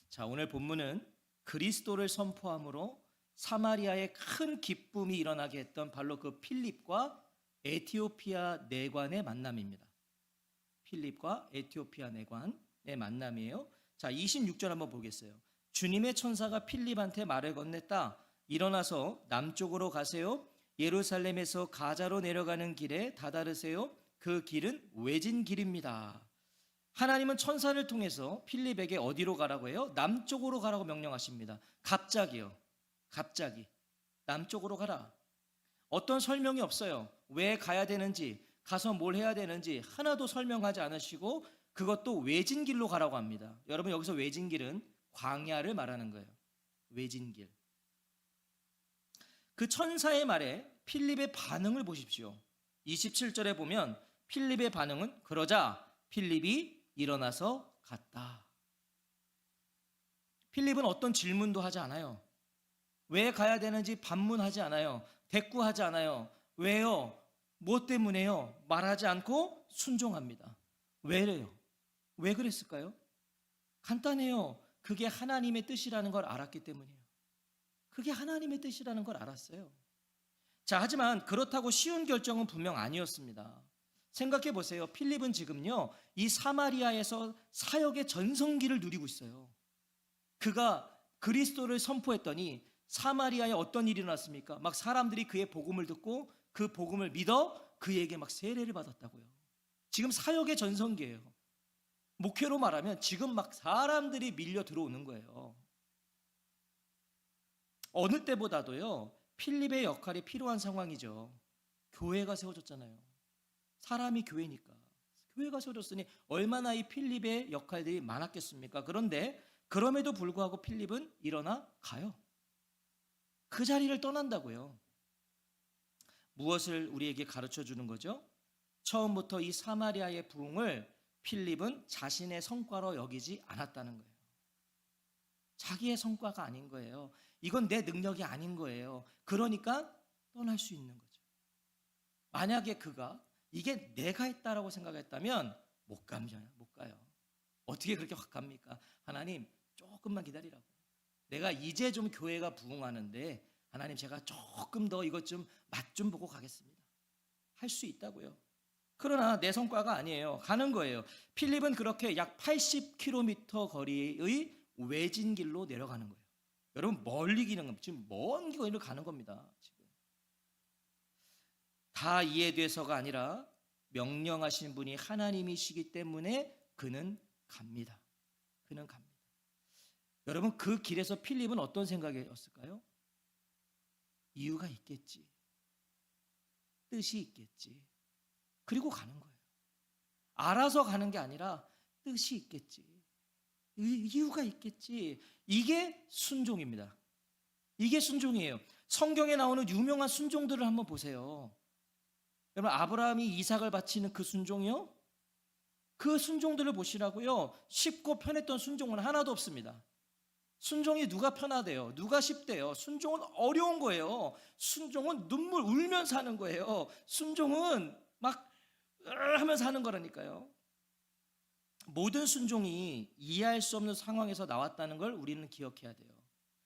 자, 오늘 본문은 그리스도를 선포함으로 사마리아에 큰 기쁨이 일어나게 했던 바로 그 필립과 에티오피아 내관의 만남입니다. 필립과 에티오피아 내관의 만남이에요. 자, 26절 한번 보겠어요. 주님의 천사가 필립한테 말을 건넸다. 일어나서 남쪽으로 가세요. 예루살렘에서 가자로 내려가는 길에 다다르세요. 그 길은 외진 길입니다. 하나님은 천사를 통해서 필립에게 어디로 가라고 해요? 남쪽으로 가라고 명령하십니다. 갑자기요. 갑자기 남쪽으로 가라. 어떤 설명이 없어요. 왜 가야 되는지, 가서 뭘 해야 되는지 하나도 설명하지 않으시고 그것도 외진 길로 가라고 합니다. 여러분, 여기서 외진 길은 광야를 말하는 거예요. 외진 길. 그 천사의 말에 필립의 반응을 보십시오. 27절에 보면 필립의 반응은 그러자 필립이 일어나서 갔다. 필립은 어떤 질문도 하지 않아요. 왜 가야 되는지 반문하지 않아요. 대꾸하지 않아요. 왜요? 뭐 때문에요? 말하지 않고 순종합니다. 왜래요? 왜 그랬을까요? 간단해요. 그게 하나님의 뜻이라는 걸 알았기 때문이에요. 그게 하나님의 뜻이라는 걸 알았어요. 자, 하지만 그렇다고 쉬운 결정은 분명 아니었습니다. 생각해 보세요. 필립은 지금요, 이 사마리아에서 사역의 전성기를 누리고 있어요. 그가 그리스도를 선포했더니 사마리아에 어떤 일이 일어났습니까? 막 사람들이 그의 복음을 듣고 그 복음을 믿어 그에게 막 세례를 받았다고요. 지금 사역의 전성기예요. 목회로 말하면 지금 막 사람들이 밀려 들어오는 거예요. 어느 때보다도요, 필립의 역할이 필요한 상황이죠. 교회가 세워졌잖아요. 사람이 교회니까. 교회가 세워졌으니 얼마나 이 필립의 역할들이 많았겠습니까? 그런데 그럼에도 불구하고 필립은 일어나 가요. 그 자리를 떠난다고요. 무엇을 우리에게 가르쳐 주는 거죠? 처음부터 이 사마리아의 부흥을 필립은 자신의 성과로 여기지 않았다는 거예요. 자기의 성과가 아닌 거예요. 이건 내 능력이 아닌 거예요. 그러니까 떠날 수 있는 거죠. 만약에 그가 이게 내가 했다라고 생각했다면 못 가요. 어떻게 그렇게 확 갑니까? 하나님, 조금만 기다리라고. 내가 이제 좀 교회가 부흥하는데 하나님, 제가 조금 더 이것 좀 맛 좀 보고 가겠습니다. 할 수 있다고요. 그러나 내 성과가 아니에요. 가는 거예요. 필립은 그렇게 약 80km 거리의 외진 길로 내려가는 거예요. 여러분, 멀리 기는 겁니다. 지금 먼 길을 가는 겁니다. 지금 다 이해돼서가 아니라 명령하신 분이 하나님이시기 때문에 그는 갑니다. 그는 갑니다. 여러분, 그 길에서 필립은 어떤 생각이었을까요? 이유가 있겠지. 뜻이 있겠지. 그리고 가는 거예요. 알아서 가는 게 아니라 뜻이 있겠지. 이유가 있겠지. 이게 순종입니다. 이게 순종이에요. 성경에 나오는 유명한 순종들을 한번 보세요. 여러분, 아브라함이 이삭을 바치는 그 순종이요? 그 순종들을 보시라고요. 쉽고 편했던 순종은 하나도 없습니다. 순종이 누가 편하대요? 누가 쉽대요? 순종은 어려운 거예요. 순종은 눈물 울면서 하는 거예요. 순종은 막 하면서 하는 거라니까요. 모든 순종이 이해할 수 없는 상황에서 나왔다는 걸 우리는 기억해야 돼요.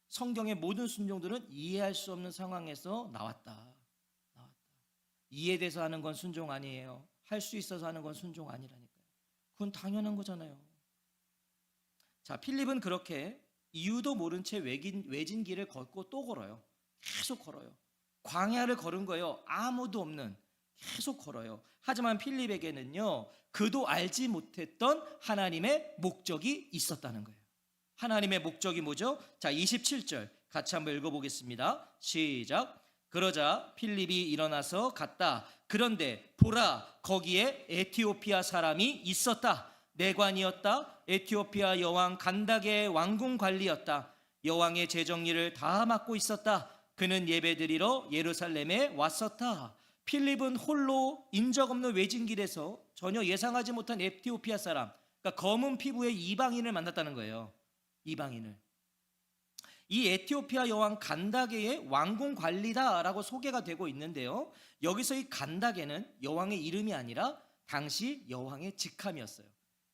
성경의 모든 순종들은 이해할 수 없는 상황에서 나왔다. 이해돼서 하는 건 순종 아니에요. 할 수 있어서 하는 건 순종 아니라니까요. 그건 당연한 거잖아요. 자, 필립은 그렇게 이유도 모른 채 외진 길을 걷고 또 걸어요. 계속 걸어요. 광야를 걸은 거예요. 아무도 없는. 계속 걸어요. 하지만 필립에게는요, 그도 알지 못했던 하나님의 목적이 있었다는 거예요. 하나님의 목적이 뭐죠? 자, 27절 같이 한번 읽어보겠습니다. 시작. 그러자 필립이 일어나서 갔다. 그런데 보라, 거기에 에티오피아 사람이 있었다. 내관이었다. 에티오피아 여왕 간다게의 왕궁 관리였다. 여왕의 재정일을 다 맡고 있었다. 그는 예배드리러 예루살렘에 왔었다. 필립은 홀로 인적 없는 외진 길에서 전혀 예상하지 못한 에티오피아 사람, 그러니까 검은 피부의 이방인을 만났다는 거예요. 이방인을. 이 에티오피아 여왕 간다게의 왕궁 관리다라고 소개가 되고 있는데요, 여기서 이 간다게는 여왕의 이름이 아니라 당시 여왕의 직함이었어요.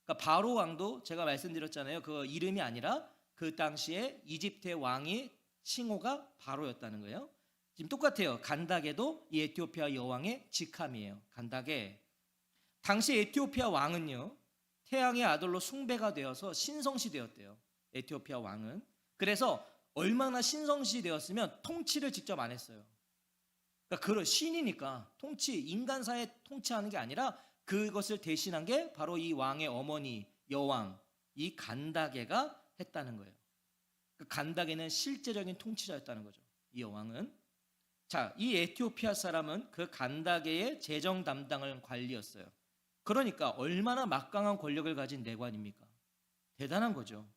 그러니까 바로 왕도 제가 말씀드렸잖아요. 그 이름이 아니라 그 당시에 이집트의 왕이 칭호가 바로였다는 거예요. 지금 똑같아요. 간다게도 이 에티오피아 여왕의 직함이에요. 간다게. 당시 에티오피아 왕은요, 태양의 아들로 숭배가 되어서 신성시 되었대요. 에티오피아 왕은. 그래서 얼마나 신성시 되었으면 통치를 직접 안 했어요. 그러니까 그런 신이니까 인간사에 통치하는 게 아니라 그것을 대신한 게 바로 이 왕의 어머니 여왕 이 간다게가 했다는 거예요. 그 간다게는 실제적인 통치자였다는 거죠. 이 여왕은. 자, 이 에티오피아 사람은 그 간다게의 재정 담당을 관리였어요. 그러니까 얼마나 막강한 권력을 가진 내관입니까? 대단한 거죠.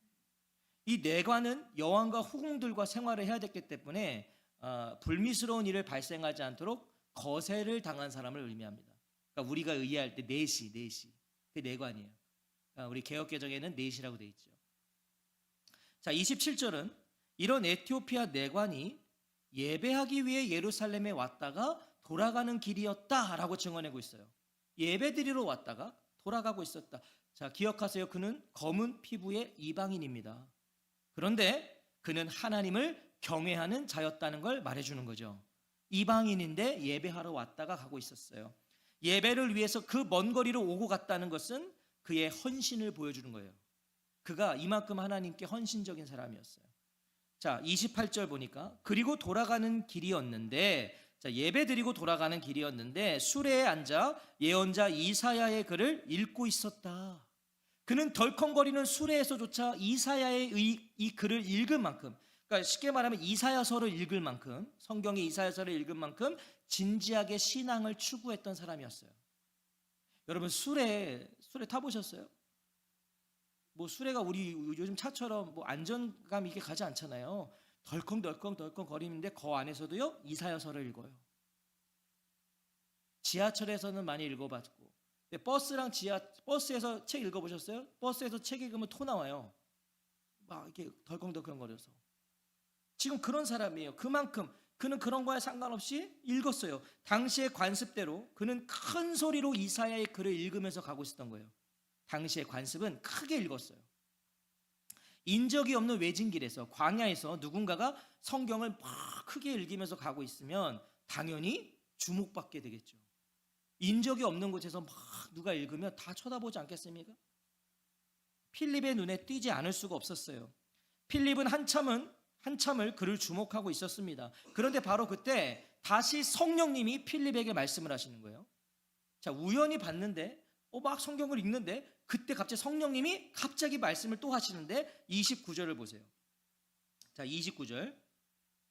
이 내관은 여왕과 후궁들과 생활을 해야 됐기 때문에 불미스러운 일을 발생하지 않도록 거세를 당한 사람을 의미합니다. 그러니까 우리가 의해할 때 내시 그 내관이에요. 그러니까 우리 개역개정에는 내시라고 돼 있죠. 자, 27절은 이런 에티오피아 내관이 예배하기 위해 예루살렘에 왔다가 돌아가는 길이었다라고 증언하고 있어요. 예배드리러 왔다가 돌아가고 있었다. 자, 기억하세요. 그는 검은 피부의 이방인입니다. 그런데 그는 하나님을 경외하는 자였다는 걸 말해주는 거죠. 이방인인데 예배하러 왔다가 가고 있었어요. 예배를 위해서 그 먼 거리로 오고 갔다는 것은 그의 헌신을 보여주는 거예요. 그가 이만큼 하나님께 헌신적인 사람이었어요. 자, 28절 보니까 그리고 돌아가는 길이었는데, 자, 예배 드리고 돌아가는 길이었는데 수레에 앉아 예언자 이사야의 글을 읽고 있었다. 그는 덜컹거리는 수레에서조차 이사야의 이 글을 읽을 만큼, 그러니까 쉽게 말하면 이사야서를 읽을 만큼, 성경의 이사야서를 읽을 만큼 진지하게 신앙을 추구했던 사람이었어요. 여러분 수레 타보셨어요? 뭐 수레가 우리 요즘 차처럼 뭐 안정감 있게 가지 않잖아요. 덜컹 거리는데 그 안에서도요 이사야서를 읽어요. 지하철에서는 많이 읽어봤고, 버스에서 책 읽어보셨어요? 버스에서 책 읽으면 토 나와요. 막 이렇게 덜컹거려서. 지금 그런 사람이에요. 그만큼 그는 그런 거에 상관없이 읽었어요. 당시의 관습대로 그는 큰 소리로 이사야의 글을 읽으면서 가고 있었던 거예요. 당시의 관습은 크게 읽었어요. 인적이 없는 외진길에서, 광야에서 누군가가 성경을 막 크게 읽으면서 가고 있으면 당연히 주목받게 되겠죠. 인적이 없는 곳에서 막 누가 읽으면 다 쳐다보지 않겠습니까? 필립의 눈에 띄지 않을 수가 없었어요. 필립은 한참을 그를 주목하고 있었습니다. 그런데 바로 그때 다시 성령님이 필립에게 말씀을 하시는 거예요. 자, 우연히 봤는데 막 성경을 읽는데 그때 갑자기 성령님이 갑자기 말씀을 또 하시는데 29절을 보세요. 자, 29절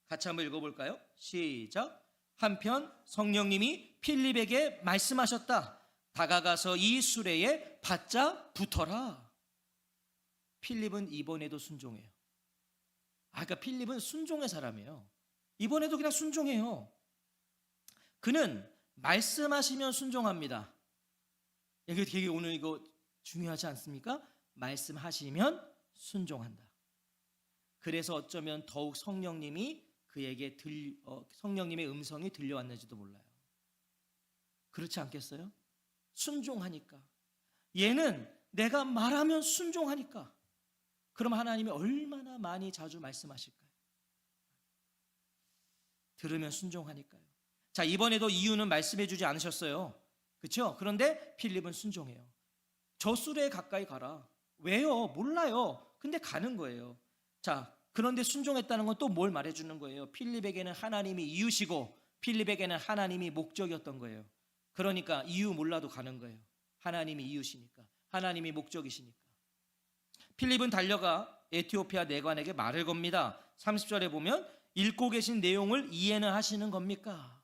같이 한번 읽어볼까요? 시작. 한편 성령님이 필립에게 말씀하셨다. 다가가서 이 수레에 바짝 붙어라. 필립은 이번에도 순종해요. 그러니까 필립은 순종의 사람이에요. 이번에도 그냥 순종해요. 그는 말씀하시면 순종합니다. 이게 되게 오늘 이거 중요하지 않습니까? 말씀하시면 순종한다. 그래서 어쩌면 더욱 성령님이 그에게 성령님의 음성이 들려왔는지도 몰라요. 그렇지 않겠어요? 순종하니까. 얘는 내가 말하면 순종하니까. 그럼 하나님이 얼마나 많이 자주 말씀하실까요? 들으면 순종하니까요. 자, 이번에도 이유는 말씀해 주지 않으셨어요. 그렇죠? 그런데 필립은 순종해요. 저 수레에 가까이 가라. 왜요? 몰라요. 근데 가는 거예요. 자, 그런데 순종했다는 건 또 뭘 말해주는 거예요? 필립에게는 하나님이 이유시고 필립에게는 하나님이 목적이었던 거예요. 그러니까 이유 몰라도 가는 거예요. 하나님이 이유시니까, 하나님이 목적이시니까. 필립은 달려가 에티오피아 내관에게 말을 겁니다. 30절에 보면 읽고 계신 내용을 이해는 하시는 겁니까?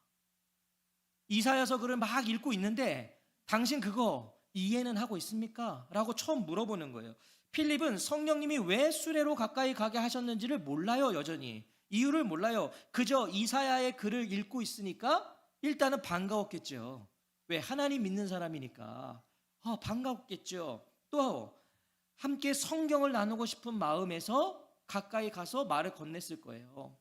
이사야서 글을 막 읽고 있는데 당신 그거 이해는 하고 있습니까? 라고 처음 물어보는 거예요. 필립은 성령님이 왜 수레로 가까이 가게 하셨는지를 몰라요. 여전히 이유를 몰라요. 그저 이사야의 글을 읽고 있으니까 일단은 반가웠겠죠. 왜? 하나님 믿는 사람이니까 반가웠겠죠. 또 함께 성경을 나누고 싶은 마음에서 가까이 가서 말을 건넸을 거예요.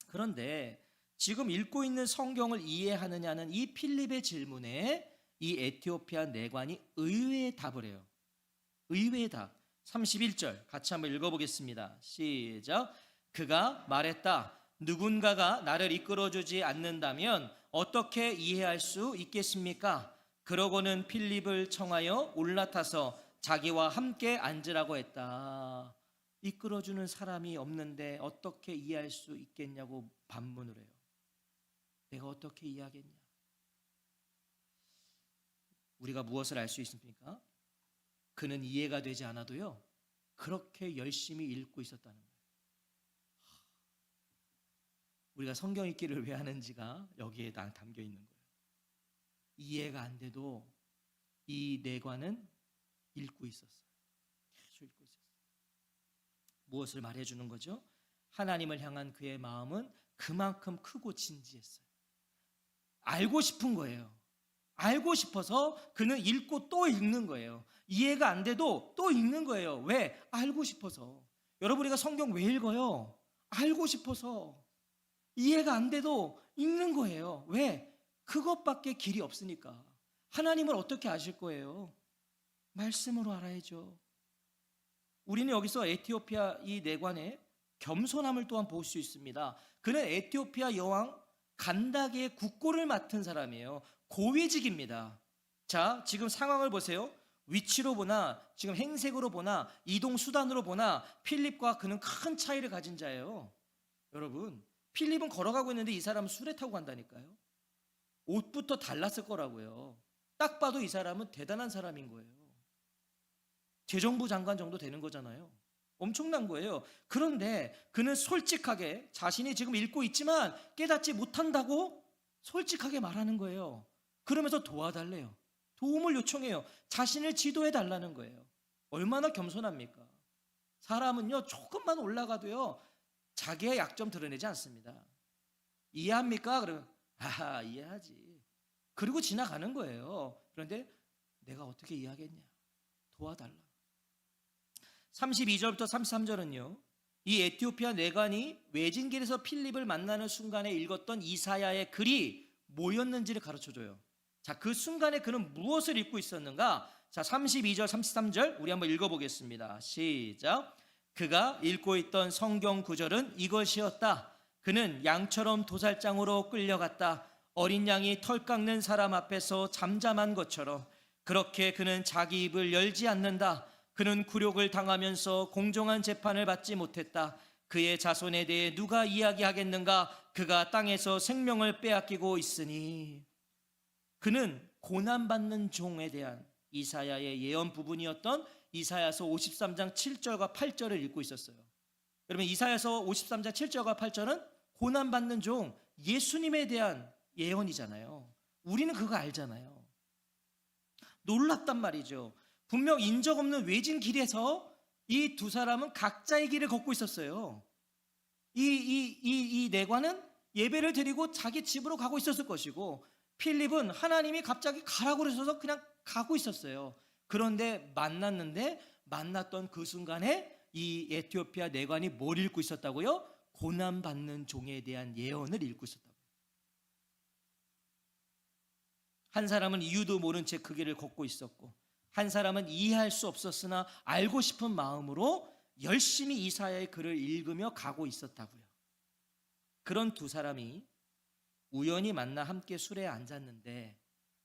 그런데 지금 읽고 있는 성경을 이해하느냐는 이 필립의 질문에 이 에티오피아 내관이 의외의 답을 해요. 의외의 답. 31절 같이 한번 읽어보겠습니다. 시작. 그가 말했다. 누군가가 나를 이끌어주지 않는다면 어떻게 이해할 수 있겠습니까? 그러고는 필립을 청하여 올라타서 자기와 함께 앉으라고 했다. 이끌어주는 사람이 없는데 어떻게 이해할 수 있겠냐고 반문을 해요. 내가 어떻게 이해하겠냐? 우리가 무엇을 알 수 있습니까? 그는 이해가 되지 않아도요, 그렇게 열심히 읽고 있었다는 거예요. 우리가 성경 읽기를 왜 하는지가 여기에 담겨 있는 거예요. 이해가 안 돼도 이 내관은 읽고 있었어요. 계속 읽고 있었어요. 무엇을 말해주는 거죠? 하나님을 향한 그의 마음은 그만큼 크고 진지했어요. 알고 싶은 거예요. 알고 싶어서 그는 읽고 또 읽는 거예요. 이해가 안 돼도 또 읽는 거예요. 왜? 알고 싶어서. 여러분, 우리가 성경 왜 읽어요? 알고 싶어서. 이해가 안 돼도 읽는 거예요. 왜? 그것밖에 길이 없으니까. 하나님을 어떻게 아실 거예요? 말씀으로 알아야죠. 우리는 여기서 에티오피아 이 내관의 겸손함을 또한 볼 수 있습니다. 그는 에티오피아 여왕 간다게의 국고를 맡은 사람이에요. 고위직입니다. 자, 지금 상황을 보세요. 위치로 보나 지금 행색으로 보나 이동 수단으로 보나 필립과 그는 큰 차이를 가진 자예요. 여러분, 필립은 걸어가고 있는데 이 사람은 수레 타고 간다니까요. 옷부터 달랐을 거라고요. 딱 봐도 이 사람은 대단한 사람인 거예요. 재정부 장관 정도 되는 거잖아요. 엄청난 거예요. 그런데 그는 솔직하게 자신이 지금 읽고 있지만 깨닫지 못한다고 솔직하게 말하는 거예요. 그러면서 도와달래요. 도움을 요청해요. 자신을 지도해 달라는 거예요. 얼마나 겸손합니까? 사람은요, 조금만 올라가도요, 자기의 약점 드러내지 않습니다. 이해합니까? 그러면 아하, 이해하지. 그리고 지나가는 거예요. 그런데 내가 어떻게 이해하겠냐? 도와달라. 32절부터 33절은요, 이 에티오피아 내관이 외진길에서 필립을 만나는 순간에 읽었던 이사야의 글이 뭐였는지를 가르쳐줘요. 자, 그 순간에 그는 무엇을 읽고 있었는가? 자, 32절, 33절 우리 한번 읽어보겠습니다. 시작. 그가 읽고 있던 성경 구절은 이것이었다. 그는 양처럼 도살장으로 끌려갔다. 어린 양이 털 깎는 사람 앞에서 잠잠한 것처럼 그렇게 그는 자기 입을 열지 않는다. 그는 굴욕을 당하면서 공정한 재판을 받지 못했다. 그의 자손에 대해 누가 이야기하겠는가? 그가 땅에서 생명을 빼앗기고 있으니. 그는 고난받는 종에 대한 이사야의 예언 부분이었던 이사야서 53장 7절과 8절을 읽고 있었어요. 여러분, 이사야서 53장 7절과 8절은 고난받는 종 예수님에 대한 예언이잖아요. 우리는 그거 알잖아요. 놀랍단 말이죠. 분명 인적 없는 외진 길에서 이 두 사람은 각자의 길을 걷고 있었어요. 이 내관은 예배를 드리고 자기 집으로 가고 있었을 것이고, 필립은 하나님이 갑자기 가라고 그러셔서 그냥 가고 있었어요. 그런데 만났던 그 순간에 이 에티오피아 내관이 뭘 읽고 있었다고요? 고난받는 종에 대한 예언을 읽고 있었다고요. 한 사람은 이유도 모른 채 그 길을 걷고 있었고, 한 사람은 이해할 수 없었으나 알고 싶은 마음으로 열심히 이사야의 글을 읽으며 가고 있었다고요. 그런 두 사람이 우연히 만나 함께 술에 앉았는데,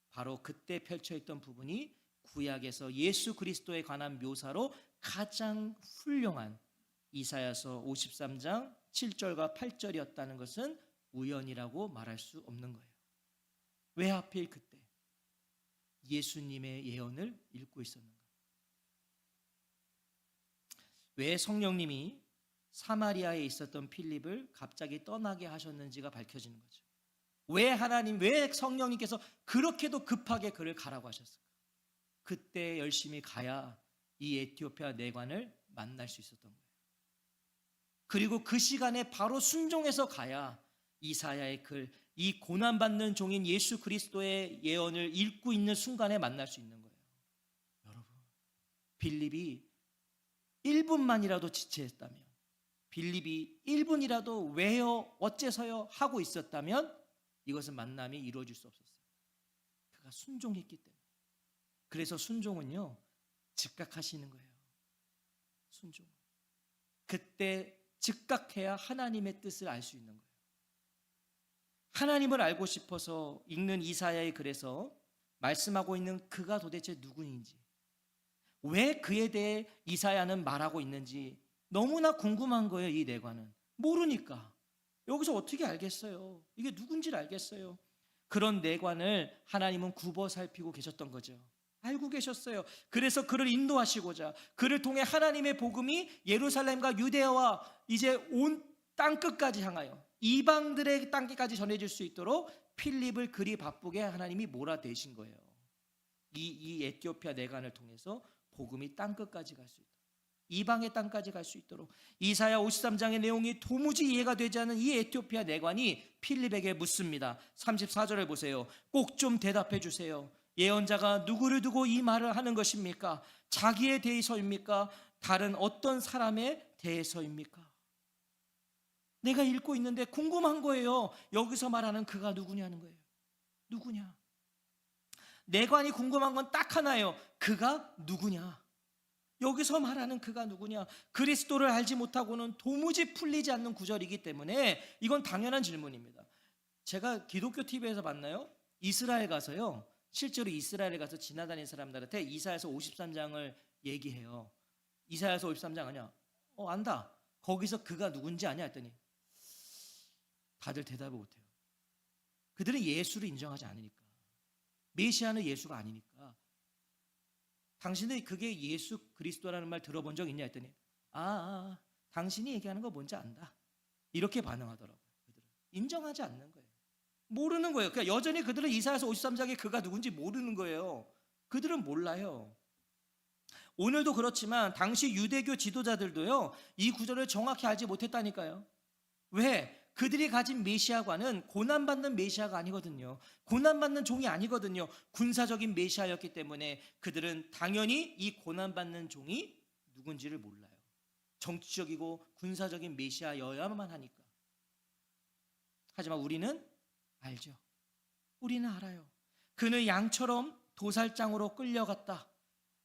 바로 그때 펼쳐있던 부분이 구약에서 예수 그리스도에 관한 묘사로 가장 훌륭한 이사야서 53장 7절과 8절이었다는 것은 우연이라고 말할 수 없는 거예요. 왜 하필 그때 예수님의 예언을 읽고 있었는가? 왜 성령님이 사마리아에 있었던 필립을 갑자기 떠나게 하셨는지가 밝혀지는 거죠. 왜 성령님께서 그렇게도 급하게 그를 가라고 하셨을까? 그때 열심히 가야 이 에티오피아 내관을 만날 수 있었던 거예요. 그리고 그 시간에 바로 순종해서 가야 이사야의 글, 이 고난받는 종인 예수 그리스도의 예언을 읽고 있는 순간에 만날 수 있는 거예요. 여러분, 빌립이 1분만이라도 지체했다면, 빌립이 1분이라도 왜요, 어째서요 하고 있었다면 이것은 만남이 이루어질 수 없었어요. 그가 순종했기 때문에. 그래서 순종은요, 즉각하시는 거예요. 순종. 그때 즉각해야 하나님의 뜻을 알 수 있는 거예요. 하나님을 알고 싶어서 읽는 이사야의 글에서 말씀하고 있는 그가 도대체 누구인지, 왜 그에 대해 이사야는 말하고 있는지 너무나 궁금한 거예요. 이 내관은 모르니까 여기서 어떻게 알겠어요? 이게 누군지를 알겠어요? 그런 내관을 하나님은 굽어 살피고 계셨던 거죠. 알고 계셨어요. 그래서 그를 인도하시고자 그를 통해 하나님의 복음이 예루살렘과 유대와 이제 온 땅끝까지 향하여 이방들의 땅끝까지 전해질 수 있도록 필립을 그리 바쁘게 하나님이 몰아대신 거예요. 이 에티오피아 내관을 통해서 복음이 땅끝까지 갈 수 있도록, 이방의 땅까지 갈 수 있도록. 이사야 53장의 내용이 도무지 이해가 되지 않는 이 에티오피아 내관이 필립에게 묻습니다. 34절을 보세요. 꼭 좀 대답해 주세요. 예언자가 누구를 두고 이 말을 하는 것입니까? 자기에 대해서입니까? 다른 어떤 사람에 대해서입니까? 내가 읽고 있는데 궁금한 거예요. 여기서 말하는 그가 누구냐는 거예요. 누구냐? 내관이 궁금한 건 딱 하나예요. 그가 누구냐? 여기서 말하는 그가 누구냐? 그리스도를 알지 못하고는 도무지 풀리지 않는 구절이기 때문에 이건 당연한 질문입니다. 제가 기독교 TV에서 봤나요? 이스라엘 가서요, 실제로 이스라엘에 가서 지나다니는 사람들한테 이사야서 53장을 얘기해요. 이사야서 53장 아냐? 안다. 거기서 그가 누군지 아냐 했더니 다들 대답을 못해요. 그들은 예수를 인정하지 않으니까. 메시아는 예수가 아니니까. 당신은 그게 예수 그리스도라는 말 들어본 적 있냐 했더니 당신이 얘기하는 거 뭔지 안다. 이렇게 반응하더라고요. 그들은 인정하지 않는 거예요. 모르는 거예요. 그러니까 여전히 그들은 이사야서 53장에 그가 누군지 모르는 거예요. 그들은 몰라요. 오늘도 그렇지만 당시 유대교 지도자들도요, 이 구절을 정확히 알지 못했다니까요. 왜? 그들이 가진 메시아관은 고난받는 메시아가 아니거든요. 고난받는 종이 아니거든요. 군사적인 메시아였기 때문에 그들은 당연히 이 고난받는 종이 누군지를 몰라요. 정치적이고 군사적인 메시아여야만 하니까. 하지만 우리는 알죠. 우리는 알아요. 그는 양처럼 도살장으로 끌려갔다.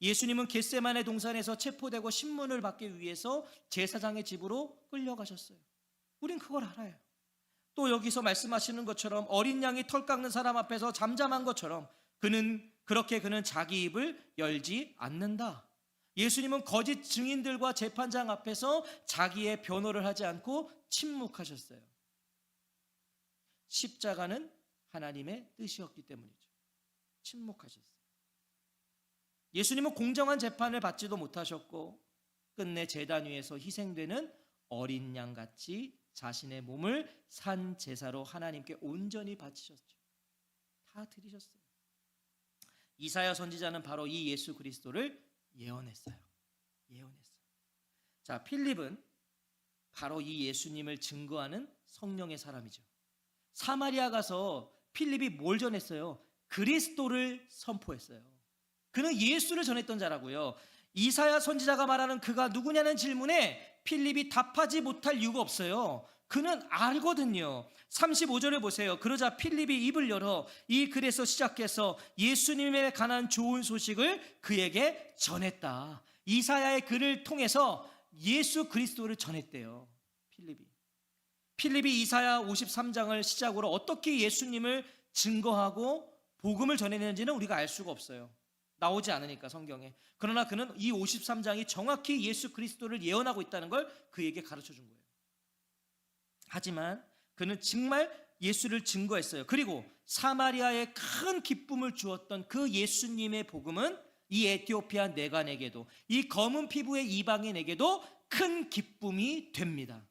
예수님은 겟세마네 동산에서 체포되고 신문을 받기 위해서 제사장의 집으로 끌려가셨어요. 우린 그걸 알아요. 또 여기서 말씀하시는 것처럼 어린 양이 털 깎는 사람 앞에서 잠잠한 것처럼 그는 자기 입을 열지 않는다. 예수님은 거짓 증인들과 재판장 앞에서 자기의 변호를 하지 않고 침묵하셨어요. 십자가는 하나님의 뜻이었기 때문이죠. 침묵하셨어요. 예수님은 공정한 재판을 받지도 못하셨고 끝내 제단 위에서 희생되는 어린 양같이 자신의 몸을 산 제사로 하나님께 온전히 바치셨죠. 다 드리셨어요. 이사야 선지자는 바로 이 예수 그리스도를 예언했어요. 자, 필립은 바로 이 예수님을 증거하는 성령의 사람이죠. 사마리아 가서 필립이 뭘 전했어요? 그리스도를 선포했어요. 그는 예수를 전했던 자라고요. 이사야 선지자가 말하는 그가 누구냐는 질문에 필립이 답하지 못할 이유가 없어요. 그는 알거든요. 35절을 보세요. 그러자 필립이 입을 열어 이 글에서 시작해서 예수님에 관한 좋은 소식을 그에게 전했다. 이사야의 글을 통해서 예수 그리스도를 전했대요. 필립이 이사야 53장을 시작으로 어떻게 예수님을 증거하고 복음을 전했는지는 우리가 알 수가 없어요. 나오지 않으니까 성경에. 그러나 그는 이 53장이 정확히 예수 그리스도를 예언하고 있다는 걸 그에게 가르쳐 준 거예요. 하지만 그는 정말 예수를 증거했어요. 그리고 사마리아에 큰 기쁨을 주었던 그 예수님의 복음은 이 에티오피아 내관에게도, 이 검은 피부의 이방인에게도 큰 기쁨이 됩니다.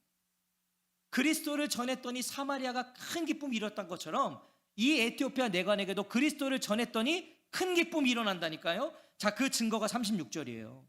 그리스도를 전했더니 사마리아가 큰 기쁨이 일었던 것처럼 이 에티오피아 내관에게도 그리스도를 전했더니 큰 기쁨이 일어난다니까요. 자, 그 증거가 36절이에요.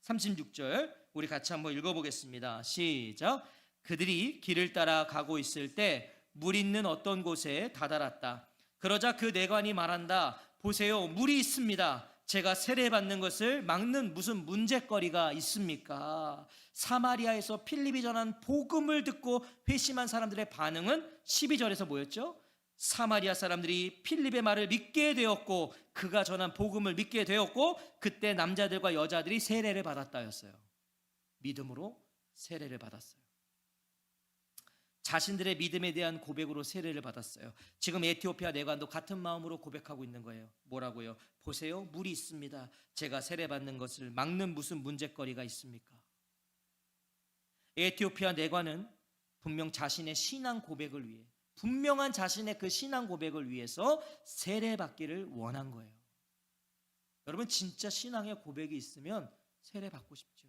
36절 우리 같이 한번 읽어보겠습니다. 시작. 그들이 길을 따라 가고 있을 때 물 있는 어떤 곳에 다다랐다. 그러자 그 내관이 말한다. 보세요, 물이 있습니다. 제가 세례받는 것을 막는 무슨 문제거리가 있습니까? 사마리아에서 필립이 전한 복음을 듣고 회심한 사람들의 반응은 12절에서 뭐였죠? 사마리아 사람들이 필립의 말을 믿게 되었고 그가 전한 복음을 믿게 되었고 그때 남자들과 여자들이 세례를 받았다였어요. 믿음으로 세례를 받았어요. 자신들의 믿음에 대한 고백으로 세례를 받았어요. 지금 에티오피아 내관도 같은 마음으로 고백하고 있는 거예요. 뭐라고요? 보세요, 물이 있습니다. 제가 세례 받는 것을 막는 무슨 문제거리가 있습니까? 에티오피아 내관은 분명 자신의 신앙 고백을 위해, 분명한 자신의 그 신앙 고백을 위해서 세례 받기를 원한 거예요. 여러분, 진짜 신앙의 고백이 있으면 세례 받고 싶죠.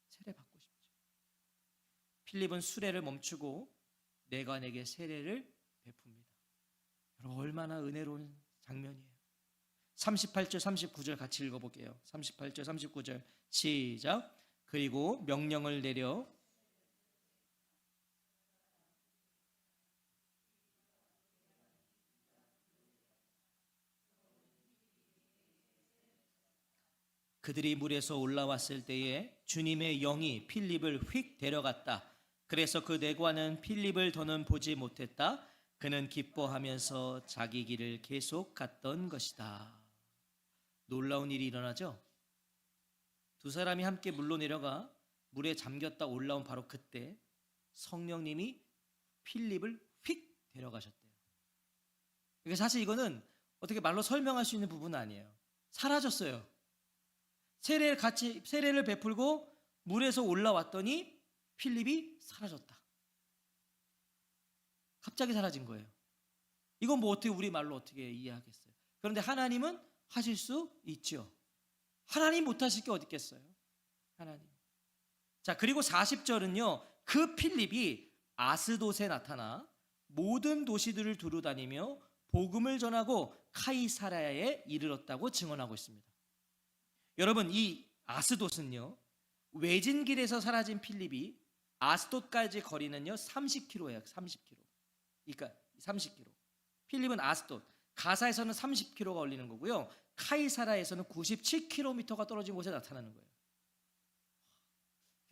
세례 받고 싶죠. 필립은 수레를 멈추고 내관에게 세례를 베풉니다. 여러분, 얼마나 은혜로운 장면이에요. 38절 39절 같이 읽어볼게요. 38절 39절 시작. 그리고 명령을 내려 그들이 물에서 올라왔을 때에 주님의 영이 필립을 휙 데려갔다. 그래서 그 내관은 필립을 더는 보지 못했다. 그는 기뻐하면서 자기 길을 계속 갔던 것이다. 놀라운 일이 일어나죠. 두 사람이 함께 물로 내려가 물에 잠겼다 올라온 바로 그때 성령님이 필립을 휙 데려가셨대요. 그러니까 사실 이거는 어떻게 말로 설명할 수 있는 부분은 아니에요. 사라졌어요. 세례를 베풀고 물에서 올라왔더니 필립이 사라졌다. 갑자기 사라진 거예요. 이건 뭐 어떻게 우리 말로 어떻게 이해하겠어요? 그런데 하나님은 하실 수 있죠. 하나님 못하실 게 어디 있겠어요? 하나님. 자, 그리고 40절은요, 그 필립이 아스돗에 나타나 모든 도시들을 두루다니며 복음을 전하고 카이사라야에 이르렀다고 증언하고 있습니다. 여러분, 이 아스돗은요, 외진길에서 사라진 필립이 아스돗까지 거리는요 30km예요. 30km. 그러니까 30km. 필립은 아스돗, 가사에서는 30km가 걸리는 거고요. 카이사라에서는 97km가 떨어진 곳에 나타나는 거예요.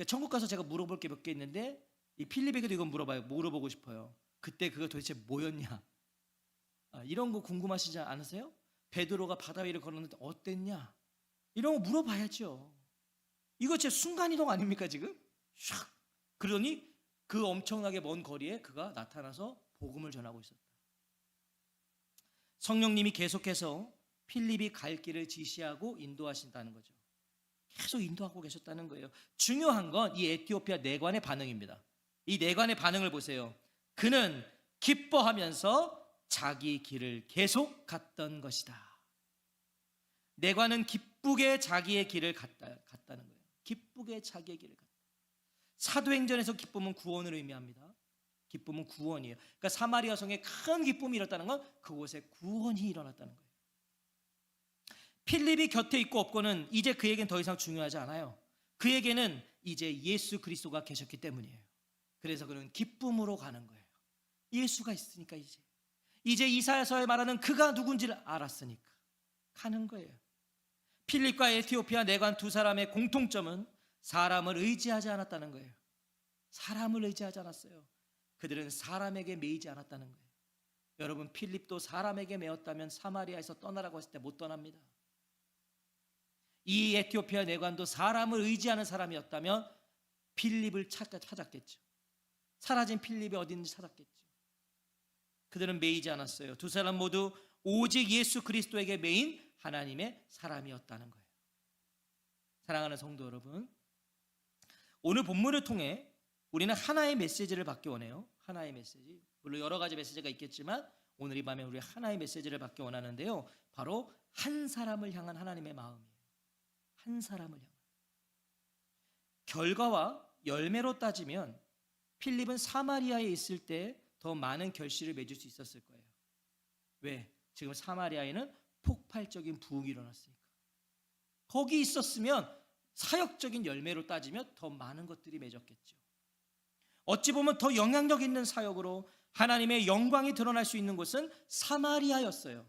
천국 가서 제가 물어볼 게 몇 개 있는데 이 필립에게도 이건 물어보고 싶어요. 그때 그거 도대체 뭐였냐? 이런 거 궁금하시지 않으세요? 베드로가 바다 위를 걸었는데 어땠냐? 이런 거 물어봐야죠. 이거 제 순간이동 아닙니까 지금? 샥! 그러더니 그 엄청나게 먼 거리에 그가 나타나서 복음을 전하고 있었다. 성령님이 계속해서 필립이 갈 길을 지시하고 인도하신다는 거죠. 계속 인도하고 계셨다는 거예요. 중요한 건 이 에티오피아 내관의 반응입니다. 이 내관의 반응을 보세요. 그는 기뻐하면서 자기 길을 계속 갔던 것이다. 내관은 기쁘게 자기의 길을 갔다는 거예요. 기쁘게 자기의 길을 갔다. 사도행전에서 기쁨은 구원을 의미합니다. 기쁨은 구원이에요. 그러니까 사마리아 성에 큰 기쁨이 일어났다는 건 그곳에 구원이 일어났다는 거예요. 필립이 곁에 있고 없고는 이제 그에겐 더 이상 중요하지 않아요. 그에게는 이제 예수 그리스도가 계셨기 때문이에요. 그래서 그는 기쁨으로 가는 거예요. 예수가 있으니까 이제 이사야서에 말하는 그가 누군지를 알았으니까 가는 거예요. 필립과 에티오피아 내관 두 사람의 공통점은 사람을 의지하지 않았다는 거예요. 사람을 의지하지 않았어요. 그들은 사람에게 매이지 않았다는 거예요. 여러분, 필립도 사람에게 매었다면 사마리아에서 떠나라고 했을 때 못 떠납니다. 이 에티오피아 내관도 사람을 의지하는 사람이었다면 필립을 찾았겠죠. 사라진 필립이 어디 있는지 찾았겠죠. 그들은 매이지 않았어요. 두 사람 모두 오직 예수 그리스도에게 매인 하나님의 사람이었다는 거예요. 사랑하는 성도 여러분, 오늘 본문을 통해 우리는 하나의 메시지를 받기 원해요. 하나의 메시지. 물론 여러 가지 메시지가 있겠지만 오늘 이 밤에 우리 하나의 메시지를 받기 원하는데요. 바로 한 사람을 향한 하나님의 마음이에요. 한 사람을 향한. 결과와 열매로 따지면 필립은 사마리아에 있을 때 더 많은 결실을 맺을 수 있었을 거예요. 왜? 지금 사마리아에는 폭발적인 부흥이 일어났으니까. 거기 있었으면 사역적인 열매로 따지면 더 많은 것들이 맺었겠죠. 어찌 보면 더 영향력 있는 사역으로 하나님의 영광이 드러날 수 있는 곳은 사마리아였어요.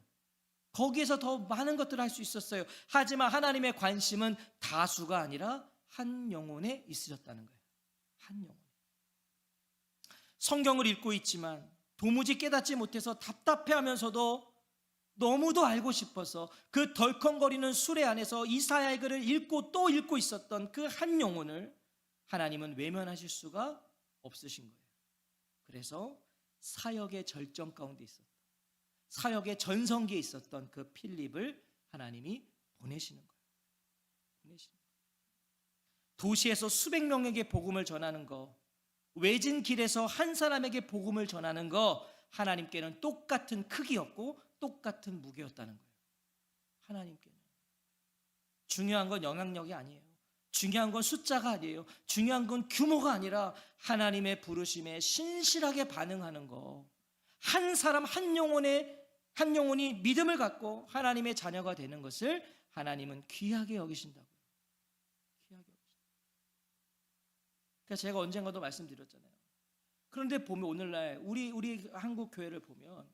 거기에서 더 많은 것들을 할 수 있었어요. 하지만 하나님의 관심은 다수가 아니라 한 영혼에 있으셨다는 거예요. 한 영혼. 성경을 읽고 있지만 도무지 깨닫지 못해서 답답해하면서도 너무도 알고 싶어서 그 덜컹거리는 수레 안에서 이사야의 글을 읽고 또 읽고 있었던 그 한 영혼을 하나님은 외면하실 수가 없으신 거예요. 그래서 사역의 절정 가운데 있었던, 사역의 전성기에 있었던 그 필립을 하나님이 보내시는 거예요. 도시에서 수백 명에게 복음을 전하는 거, 외진 길에서 한 사람에게 복음을 전하는 거, 하나님께는 똑같은 크기였고 똑같은 무게였다는 거예요. 하나님께는 중요한 건 영향력이 아니에요. 중요한 건 숫자가 아니에요. 중요한 건 규모가 아니라 하나님의 부르심에 신실하게 반응하는 거. 한 사람 한 영혼이 믿음을 갖고 하나님의 자녀가 되는 것을 하나님은 귀하게 여기신다고요. 귀하게 여기신다. 그러니까 제가 언젠가도 말씀드렸잖아요. 그런데 보면 오늘날 우리 한국 교회를 보면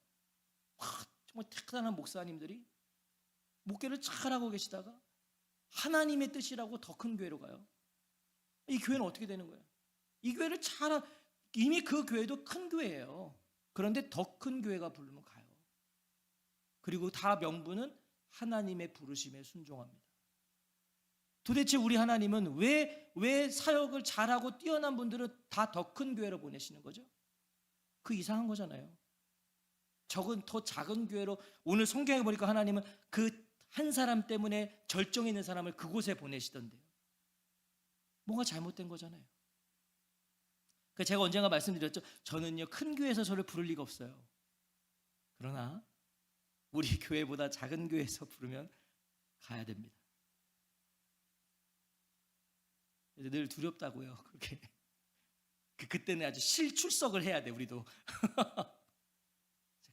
정말 특단한 목사님들이 목회를 잘하고 계시다가 하나님의 뜻이라고 더 큰 교회로 가요. 이 교회는 어떻게 되는 거예요? 이 교회를 이미 그 교회도 큰 교회예요. 그런데 더 큰 교회가 부르면 가요. 그리고 다 명분은 하나님의 부르심에 순종합니다. 도대체 우리 하나님은 왜 사역을 잘하고 뛰어난 분들은 다 더 큰 교회로 보내시는 거죠? 그 이상한 거잖아요. 적은 더 작은 교회로, 오늘 성경에 보니까 하나님은 그 한 사람 때문에 절정에 있는 사람을 그곳에 보내시던데요. 뭔가 잘못된 거잖아요. 제가 언젠가 말씀드렸죠. 저는요, 큰 교회에서 저를 부를 리가 없어요. 그러나 우리 교회보다 작은 교회에서 부르면 가야 됩니다. 늘 두렵다고요. 그렇게 그때는 아주 실출석을 해야 돼, 우리도.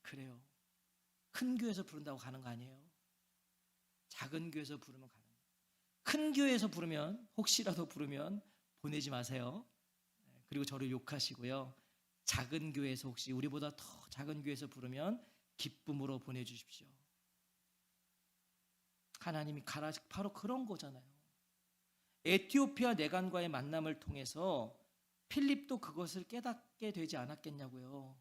그래요. 큰 교회에서 부른다고 가는 거 아니에요. 작은 교회에서 부르면 가는 거예요. 큰 교회에서 부르면, 혹시라도 부르면 보내지 마세요. 그리고 저를 욕하시고요. 작은 교회에서, 혹시 우리보다 더 작은 교회에서 부르면 기쁨으로 보내주십시오. 하나님이 가라, 바로 그런 거잖아요. 에티오피아 내관과의 만남을 통해서 필립도 그것을 깨닫게 되지 않았겠냐고요.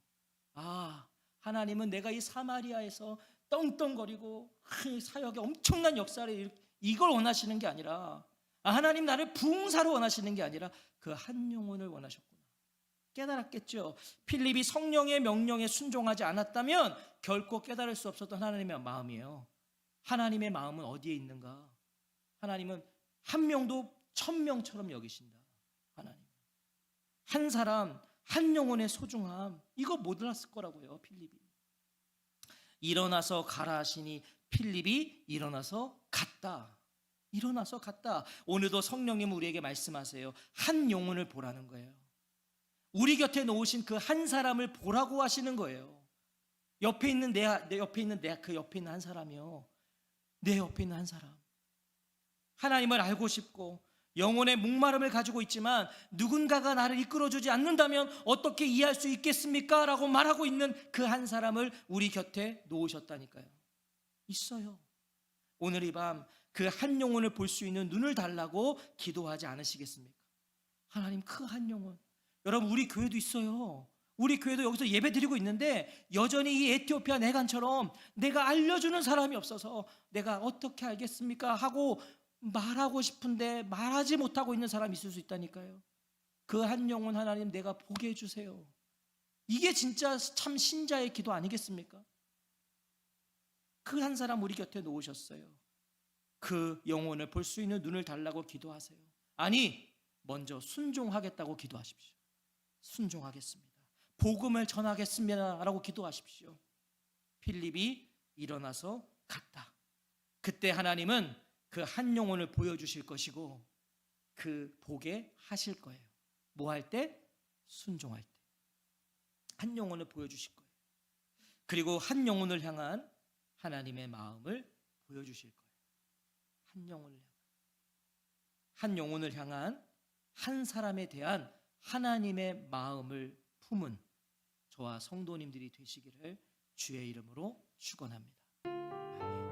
하나님은 내가 이 사마리아에서 떵떵거리고 사역의 엄청난 역사를, 이걸 원하시는 게 아니라, 하나님 나를 부흥사로 원하시는 게 아니라 그 한 영혼을 원하셨구나. 깨달았겠죠. 필립이 성령의 명령에 순종하지 않았다면 결코 깨달을 수 없었던 하나님의 마음이에요. 하나님의 마음은 어디에 있는가? 하나님은 한 명도 1000명처럼 여기신다. 하나님 한 사람 한 영혼의 소중함, 이거 못 알았을 거라고요. 필립이 일어나서 가라 하시니 필립이 일어나서 갔다. 오늘도 성령님은 우리에게 말씀하세요. 한 영혼을 보라는 거예요. 우리 곁에 놓으신 그 한 사람을 보라고 하시는 거예요. 옆에 있는 그 옆에 있는 한 사람이요. 내 옆에 있는 한 사람. 하나님을 알고 싶고 영혼의 목마름을 가지고 있지만 누군가가 나를 이끌어주지 않는다면 어떻게 이해할 수 있겠습니까? 라고 말하고 있는 그 한 사람을 우리 곁에 놓으셨다니까요. 있어요. 오늘 이 밤 그 한 영혼을 볼 수 있는 눈을 달라고 기도하지 않으시겠습니까? 하나님, 그 한 영혼. 여러분, 우리 교회도 있어요. 우리 교회도 여기서 예배 드리고 있는데 여전히 이 에티오피아 내간처럼 내가 알려주는 사람이 없어서 내가 어떻게 알겠습니까? 하고 말하고 싶은데 말하지 못하고 있는 사람이 있을 수 있다니까요. 그 한 영혼 하나님 내가 보게 해주세요. 이게 진짜 참 신자의 기도 아니겠습니까? 그 한 사람 우리 곁에 놓으셨어요. 그 영혼을 볼 수 있는 눈을 달라고 기도하세요. 아니, 먼저 순종하겠다고 기도하십시오. 순종하겠습니다. 복음을 전하겠습니다 라고 기도하십시오. 필립이 일어나서 갔다. 그때 하나님은 그 한 영혼을 보여주실 것이고 그 보게 하실 거예요. 뭐 할 때? 순종할 때. 한 영혼을 보여주실 거예요. 그리고 한 영혼을 향한 하나님의 마음을 보여주실 거예요. 한 영혼을 향한 한 사람에 대한 하나님의 마음을 품은 저와 성도님들이 되시기를 주의 이름으로 축원합니다. 아멘.